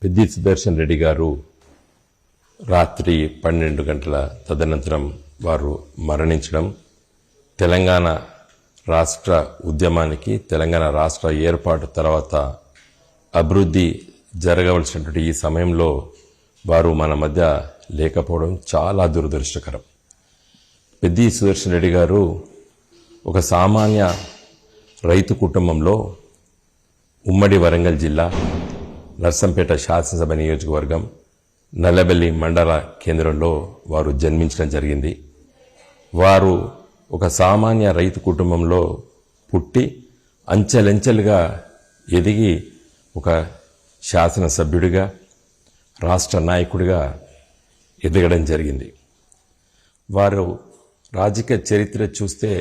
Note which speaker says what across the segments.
Speaker 1: పెద్ది సుదర్శన్ రెడ్డి గారు రాత్రి 12 గంటల తదనంతరం వారు మరణించడం తెలంగాణ రాష్ట్ర ఉద్యమానికి, తెలంగాణ రాష్ట్ర ఏర్పాటు తర్వాత అభివృద్ధి జరగవలసినటువంటి ఈ సమయంలో వారు మన మధ్య లేకపోవడం చాలా దురదృష్టకరం. పెద్ది సుదర్శన్ రెడ్డి గారు ఒక సామాన్య రైతు కుటుంబంలో ఉమ్మడి వరంగల్ జిల్లా నర్సంపేట శాసనసభ నియోజకవర్గం నల్లబెల్లి మండల కేంద్రంలో వారు జన్మించడం జరిగింది. వారు ఒక సామాన్య రైతు కుటుంబంలో పుట్టి అంచెలంచెలుగా ఎదిగి ఒక శాసనసభ్యుడిగా, రాష్ట్ర నాయకుడిగా ఎదగడం జరిగింది. వారు రాజకీయ చరిత్ర చూస్తే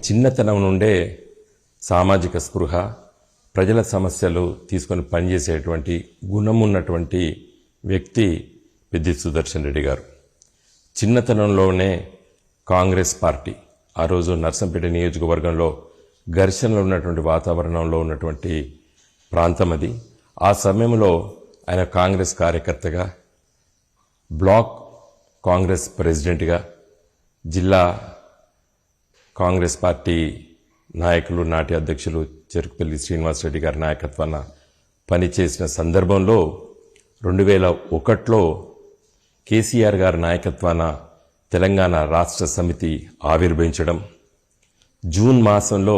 Speaker 1: చిన్నతనం నుండే సామాజిక స్పృహ, ప్రజల సమస్యలు తీసుకొని పనిచేసేటువంటి గుణం ఉన్నటువంటి వ్యక్తి పెద్ది సుదర్శన్ రెడ్డి గారు. చిన్నతనంలోనే కాంగ్రెస్ పార్టీ, ఆ రోజు నర్సంపేట నియోజకవర్గంలో ఘర్షణలు ఉన్నటువంటి వాతావరణంలో ఉన్నటువంటి ప్రాంతం అది. ఆ సమయంలో ఆయన కాంగ్రెస్ కార్యకర్తగా, బ్లాక్ కాంగ్రెస్ ప్రెసిడెంట్గా, జిల్లా కాంగ్రెస్ పార్టీ నాయకులు, నాటి అధ్యక్షులు చెరుకుపల్లి శ్రీనివాసరెడ్డి గారి నాయకత్వాన పనిచేసిన సందర్భంలో 2001లో కేసీఆర్ గారి నాయకత్వాన తెలంగాణ రాష్ట్ర సమితి ఆవిర్భవించడం, జూన్ మాసంలో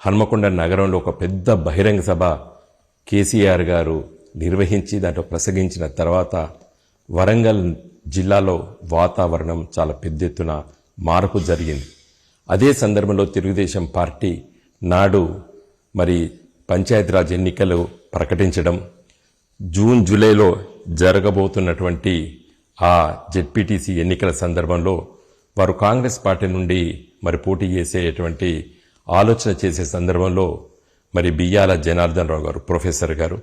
Speaker 1: హన్మకొండ నగరంలో ఒక పెద్ద బహిరంగ సభ కేసీఆర్ గారు నిర్వహించి దాంట్లో ప్రసంగించిన తర్వాత వరంగల్ జిల్లాలో వాతావరణం చాలా పెద్ద ఎత్తున మార్పు జరిగింది. అదే సందర్భంలో తెలుగుదేశం పార్టీ నాడు పంచాయతీరాజ్ ఎన్నికలు ప్రకటించడం, జూన్ జూలైలో జరగబోతున్నటువంటి ఆ జెడ్పీటీసీ ఎన్నికల సందర్భంలో వారు కాంగ్రెస్ పార్టీ నుండి పోటీ చేసేటువంటి ఆలోచన చేసే సందర్భంలో బియ్యాల జనార్దన్ రావు గారు, ప్రొఫెసర్ గారు,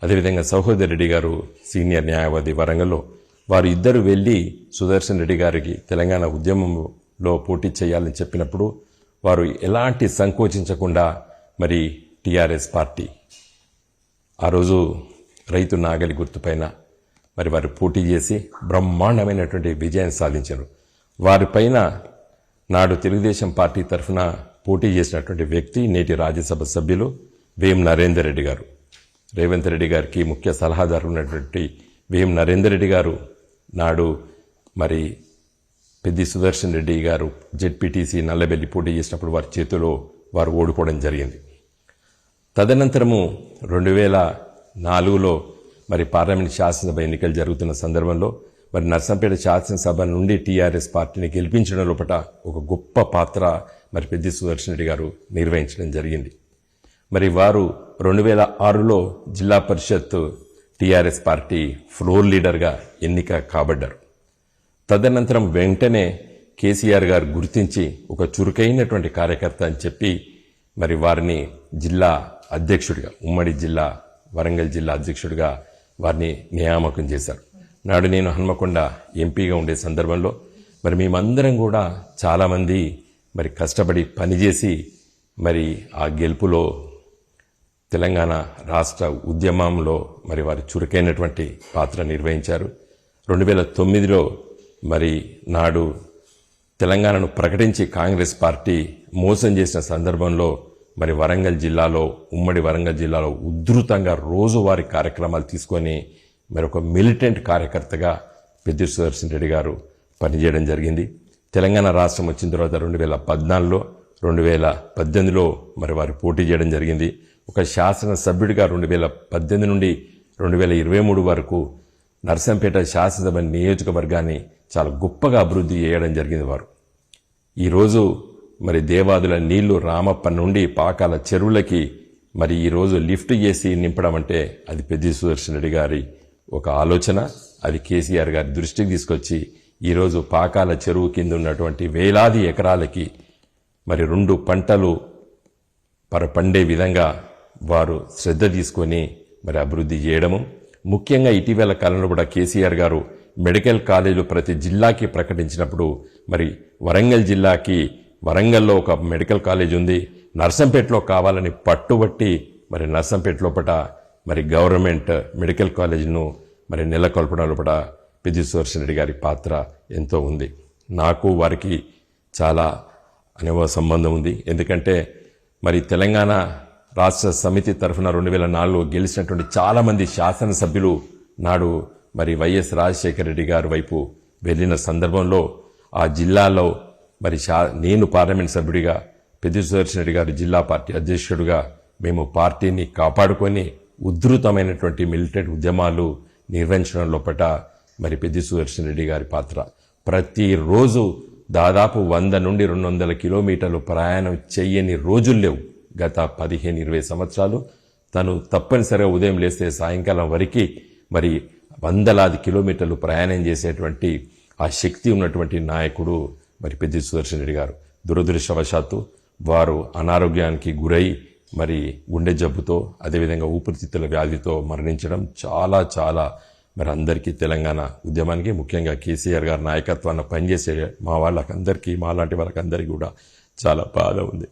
Speaker 1: అదేవిధంగా సహోదర్ రెడ్డి గారు, సీనియర్ న్యాయవాది వరంగల్లో, వారు ఇద్దరు వెళ్లి సుదర్శన్ రెడ్డి గారికి తెలంగాణ ఉద్యమంలో పోటీ చేయాలని చెప్పినప్పుడు వారు ఎలాంటి సంకోచించకుండా టీఆర్ఎస్ పార్టీ ఆ రోజు రైతు నాగలి గుర్తుపైన వారు పోటీ చేసి బ్రహ్మాండమైనటువంటి విజయం సాధించారు. వారిపైన నాడు తెలుగుదేశం పార్టీ తరఫున పోటీ చేసినటువంటి వ్యక్తి నేటి రాజ్యసభ సభ్యులు వేం నరేందర్ రెడ్డి గారు. రేవంత్ రెడ్డి గారికి ముఖ్య సలహాదారు ఉన్నటువంటి వేం నరేందర్ రెడ్డి గారు నాడు పెద్ది సుదర్శన్ రెడ్డి గారు జెడ్పీటీసీ నల్లబెల్లి పోటీ చేసినప్పుడు వారి చేతిలో వారు ఓడిపోవడం జరిగింది. తదనంతరము 2004లో పార్లమెంట్ శాసనసభ ఎన్నికలు జరుగుతున్న సందర్భంలో నర్సంపేట శాసనసభ నుండి టీఆర్ఎస్ పార్టీని గెలిపించడం లోపల ఒక గొప్ప పాత్ర పెద్ది సుదర్శన్ రెడ్డి గారు నిర్వహించడం జరిగింది. వారు 2006లో జిల్లా పరిషత్ టీఆర్ఎస్ పార్టీ ఫ్లోర్ లీడర్గా ఎన్నిక కాబడ్డారు. తదనంతరం వెంటనే కేసీఆర్ గారు గుర్తించి ఒక చురుకైనటువంటి కార్యకర్త అని చెప్పి వారిని జిల్లా అధ్యక్షుడిగా, ఉమ్మడి జిల్లా వరంగల్ జిల్లా అధ్యక్షుడిగా వారిని నియామకం చేశారు. నాడు నేను హన్మకొండ ఎంపీగా ఉండే సందర్భంలో మేమందరం కూడా చాలామంది కష్టపడి పనిచేసి ఆ గెలుపులో తెలంగాణ రాష్ట్ర ఉద్యమంలో వారు చురుకైనటువంటి పాత్ర నిర్వహించారు. 2009లో నాడు తెలంగాణను ప్రకటించి కాంగ్రెస్ పార్టీ మోసం చేసిన సందర్భంలో వరంగల్ జిల్లాలో, ఉమ్మడి వరంగల్ జిల్లాలో ఉధృతంగా రోజువారీ కార్యక్రమాలు తీసుకొని ఒక మిలిటెంట్ కార్యకర్తగా పెద్ది సుదర్శన్ రెడ్డి గారు పనిచేయడం జరిగింది. తెలంగాణ రాష్ట్రం వచ్చిన తర్వాత 2014లో, 2018లో వారు పోటీ చేయడం జరిగింది. ఒక శాసనసభ్యుడిగా 2018 నుండి 2023 వరకు నర్సంపేట శాసనసభ నియోజకవర్గాన్ని చాలా గొప్పగా అభివృద్ధి చేయడం జరిగింది. వారు ఈరోజు దేవాదుల నీళ్లు రామప్ప నుండి పాకాల చెరువులకి ఈరోజు లిఫ్ట్ చేసి నింపడం అంటే అది పెద్ది సుదర్శన్ రెడ్డి గారి ఒక ఆలోచన. అది కేసీఆర్ గారి దృష్టికి తీసుకొచ్చి ఈరోజు పాకాల చెరువు కింద ఉన్నటువంటి వేలాది ఎకరాలకి 2 పంటలు పండే విధంగా వారు శ్రద్ధ తీసుకొని అభివృద్ధి చేయడము. ముఖ్యంగా ఇటీవల కాలంలో కూడా కేసీఆర్ గారు మెడికల్ కాలేజీలు ప్రతి జిల్లాకి ప్రకటించినప్పుడు వరంగల్ జిల్లాకి, వరంగల్లో ఒక మెడికల్ కాలేజ్ ఉంది, నర్సంపేటలో కావాలని పట్టుబట్టి నర్సంపేట లోపట మరి గవర్నమెంట్ మెడికల్ కాలేజ్ను మరి నెలకొల్పడం లోపల పెద్ది సుదర్శన్ రెడ్డి గారి పాత్ర ఎంతో ఉంది. నాకు వారికి చాలా అనుభవ సంబంధం ఉంది. ఎందుకంటే మరి తెలంగాణ రాష్ట్ర సమితి తరఫున 2004లో గెలిచినటువంటి చాలామంది శాసనసభ్యులు నాడు మరి వైఎస్ రాజశేఖర రెడ్డి గారి వైపు వెళ్ళిన సందర్భంలో ఆ జిల్లాలో మరి నేను పార్లమెంట్ సభ్యుడిగా, పెద్ది సుదర్శన్ రెడ్డి గారు జిల్లా పార్టీ అధ్యక్షుడిగా మేము పార్టీని కాపాడుకొని ఉధృతమైనటువంటి మిలిటెంట్ ఉద్యమాలు నిర్వహించడం లోపట మరి పెద్ది సుదర్శన్ రెడ్డి గారి పాత్ర. ప్రతిరోజు దాదాపు 100 నుండి 200 కిలోమీటర్లు ప్రయాణం చెయ్యని రోజులు లేవు. గత 15-20 సంవత్సరాలు తను తప్పనిసరిగా ఉదయం లేస్తే సాయంకాలం వరకు మరి వందలాది కిలోమీటర్లు ప్రయాణం చేసేటువంటి ఆ శక్తి ఉన్నటువంటి నాయకుడు మరి పెద్ది సుదర్శన్ రెడ్డి గారు. దురదృష్టవశాత్తు వారు అనారోగ్యానికి గురై మరి గుండె జబ్బుతో అదేవిధంగా ఊపిరితిత్తుల వ్యాధితో మరణించడం చాలా చాలా మరి అందరికీ, తెలంగాణ ఉద్యమానికి, ముఖ్యంగా కేసీఆర్ గారి నాయకత్వాన్ని పనిచేసే మా వాళ్ళకందరికీ, మా లాంటి వాళ్ళకందరికీ కూడా చాలా బాధ ఉంది.